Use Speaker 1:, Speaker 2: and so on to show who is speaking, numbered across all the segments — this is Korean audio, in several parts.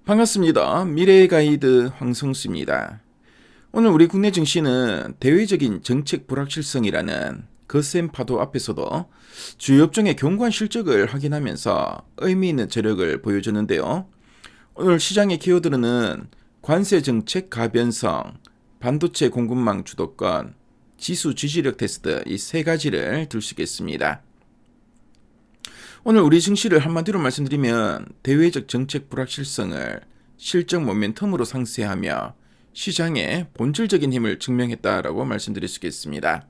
Speaker 1: 반갑습니다. 미래의 가이드 황성수입니다. 오늘 우리 국내 증시는 대외적인 정책 불확실성이라는 거센 파도 앞에서도 주요 업종의 견고한 실적을 확인하면서 의미 있는 저력을 보여주는데요. 오늘 시장의 키워드는 관세 정책 가변성, 반도체 공급망 주도권, 지수 지지력 테스트 이 세 가지를 들 수 있겠습니다. 오늘 우리 증시를 한마디로 말씀드리면 대외적 정책 불확실성을 실적 모멘텀으로 상쇄하며 시장의 본질적인 힘을 증명했다라고 말씀드릴 수 있겠습니다.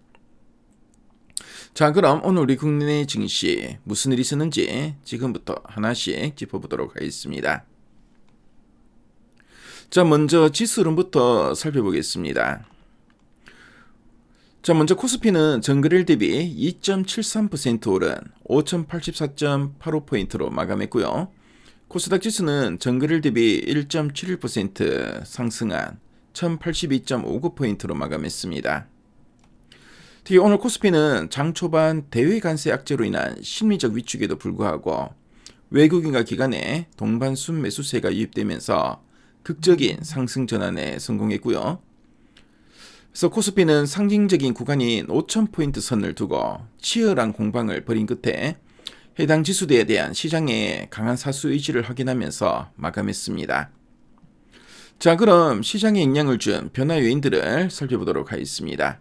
Speaker 1: 자, 그럼 오늘 우리 국내 증시 무슨 일이 있었는지 지금부터 하나씩 짚어보도록 하겠습니다. 자, 먼저 지수 흐름부터 살펴보겠습니다. 자, 먼저 코스피는 전거래일 대비 2.73% 오른 5084.85포인트로 마감했고요. 코스닥 지수는 전거래일 대비 1.71% 상승한 1082.59포인트로 마감했습니다. 특히 오늘 코스피는 장 초반 대외 관세 악재로 인한 심리적 위축에도 불구하고 외국인과 기관의 동반 순매수세가 유입되면서 극적인 상승 전환에 성공했고요. 그래서 코스피는 상징적인 구간인 5,000포인트 선을 두고 치열한 공방을 벌인 끝에 해당 지수대에 대한 시장의 강한 사수 의지를 확인하면서 마감했습니다. 자, 그럼 시장에 영향을 준 변화 요인들을 살펴보도록 하겠습니다.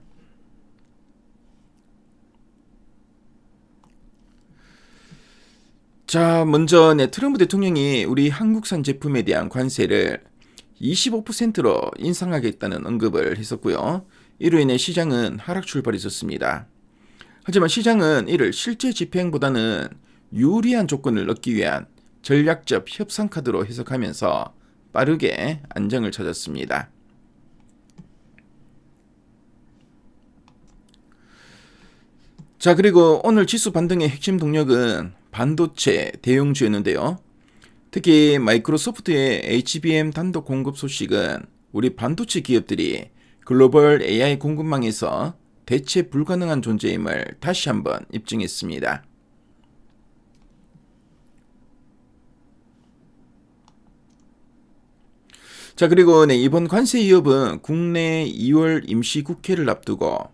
Speaker 1: 자, 먼저 트럼프 대통령이 우리 한국산 제품에 대한 관세를 25%로 인상하겠다는 언급을 했었고요. 이로 인해 시장은 하락 출발했었습니다. 하지만 시장은 이를 실제 집행보다는 유리한 조건을 얻기 위한 전략적 협상 카드로 해석하면서 빠르게 안정을 찾았습니다. 자, 그리고 오늘 지수 반등의 핵심 동력은 반도체 대형주였는데요. 특히 마이크로소프트의 HBM 단독 공급 소식은 우리 반도체 기업들이 글로벌 AI 공급망에서 대체 불가능한 존재임을 다시 한번 입증했습니다. 자, 그리고 이번 관세 위협은 국내 2월 임시국회를 앞두고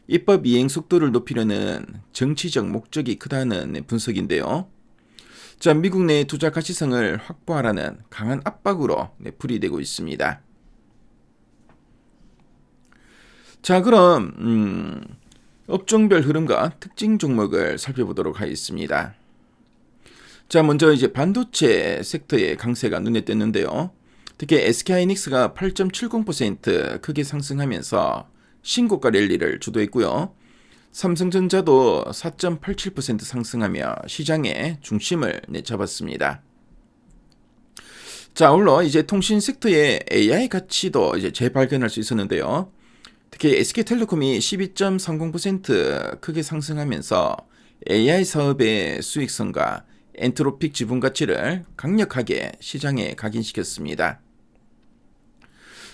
Speaker 1: 입법 이행 속도를 높이려는 정치적 목적이 크다는 분석인데요. 자, 미국 내 투자 가치성을 확보하라는 강한 압박으로 풀이되고 있습니다. 자, 그럼 업종별 흐름과 특징 종목을 살펴보도록 하겠습니다. 자, 먼저 이제 반도체 섹터의 강세가 눈에 띄는데요. 특히 SK하이닉스가 8.70% 크게 상승하면서 신고가 랠리를 주도했고요. 삼성전자도 4.87% 상승하며 시장의 중심을 잡았습니다. 자, 아울러 이제 통신 섹터의 AI 가치도 이제 재발견할 수 있었는데요. 특히 SK텔레콤이 12.30% 크게 상승하면서 AI 사업의 수익성과 엔트로픽 지분 가치를 강력하게 시장에 각인시켰습니다.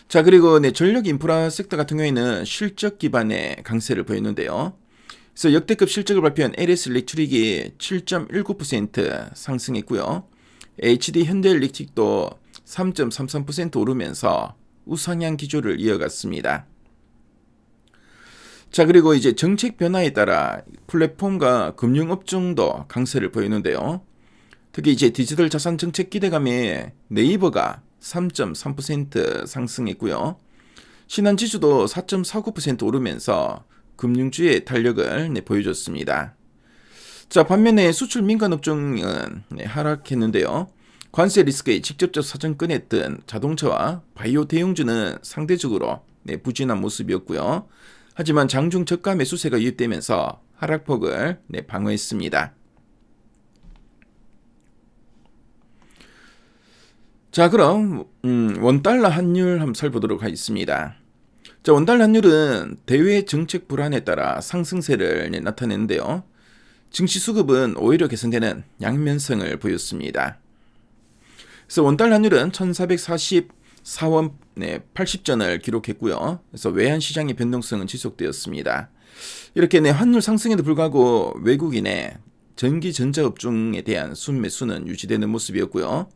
Speaker 1: 자, 그리고 전력 인프라 섹터 같은 경우에는 실적 기반의 강세를 보였는데요. 그래서 역대급 실적을 발표한 LS 일렉트릭이 7.19% 상승했고요. HD 현대일렉트릭도 3.33% 오르면서 우상향 기조를 이어갔습니다. 자, 그리고 이제 정책 변화에 따라 플랫폼과 금융업종도 강세를 보이는데요. 특히 이제 디지털 자산 정책 기대감에 네이버가 3.3% 상승했고요. 신한지수도 4.49% 오르면서 금융주의 탄력을 보여줬습니다. 자, 반면에 수출 민간 업종은 하락했는데요. 관세 리스크에 직접적 사정권에 뜬 자동차와 바이오 대형주는 상대적으로 부진한 모습이었고요. 하지만 장중 저가 매수세가 유입되면서 하락폭을 방어했습니다. 자, 그럼 원달러 환율 한번 살펴보도록 하겠습니다. 자, 원달러 환율은 대외 정책 불안에 따라 상승세를 나타내는데요. 증시 수급은 오히려 개선되는 양면성을 보였습니다. 그래서 원달러 환율은 1444원 80전을 기록했고요. 그래서 외환 시장의 변동성은 지속되었습니다. 이렇게 환율 상승에도 불구하고 외국인의 전기 전자 업종에 대한 순매수는 유지되는 모습이었고요.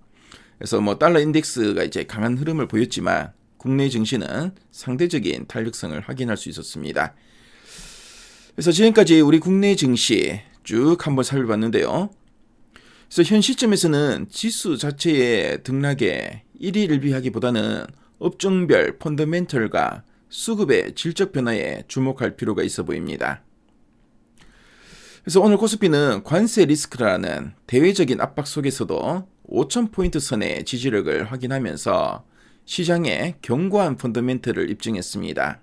Speaker 1: 그래서 뭐 달러 인덱스가 이제 강한 흐름을 보였지만 국내 증시는 상대적인 탄력성을 확인할 수 있었습니다. 그래서 지금까지 우리 국내 증시 쭉 한번 살펴봤는데요. 그래서 현 시점에서는 지수 자체의 등락에 일희일비하기보다는 업종별 펀더멘털과 수급의 질적 변화에 주목할 필요가 있어 보입니다. 그래서 오늘 코스피는 관세 리스크라는 대외적인 압박 속에서도 5,000포인트 선의 지지력을 확인하면서 시장의 견고한 펀더멘털을 입증했습니다.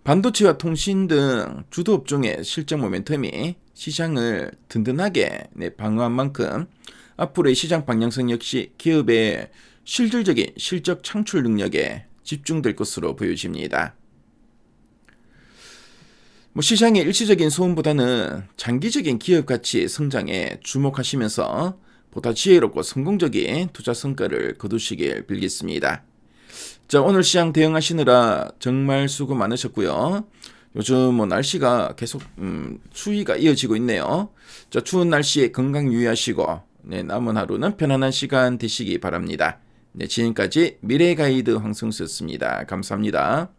Speaker 1: 반도체와 통신 등 주도 업종의 실적 모멘텀이 시장을 든든하게 방어한 만큼 앞으로의 시장 방향성 역시 기업의 실질적인 실적 창출 능력에 집중될 것으로 보여집니다. 시장의 일시적인 소음보다는 장기적인 기업 가치 성장에 주목하시면서 보다 지혜롭고 성공적인 투자 성과를 거두시길 빌겠습니다. 자, 오늘 시장 대응하시느라 정말 수고 많으셨고요. 요즘 날씨가 계속 추위가 이어지고 있네요. 자, 추운 날씨에 건강 유의하시고 남은 하루는 편안한 시간 되시기 바랍니다. 지금까지 미래가이드 황성수였습니다. 감사합니다.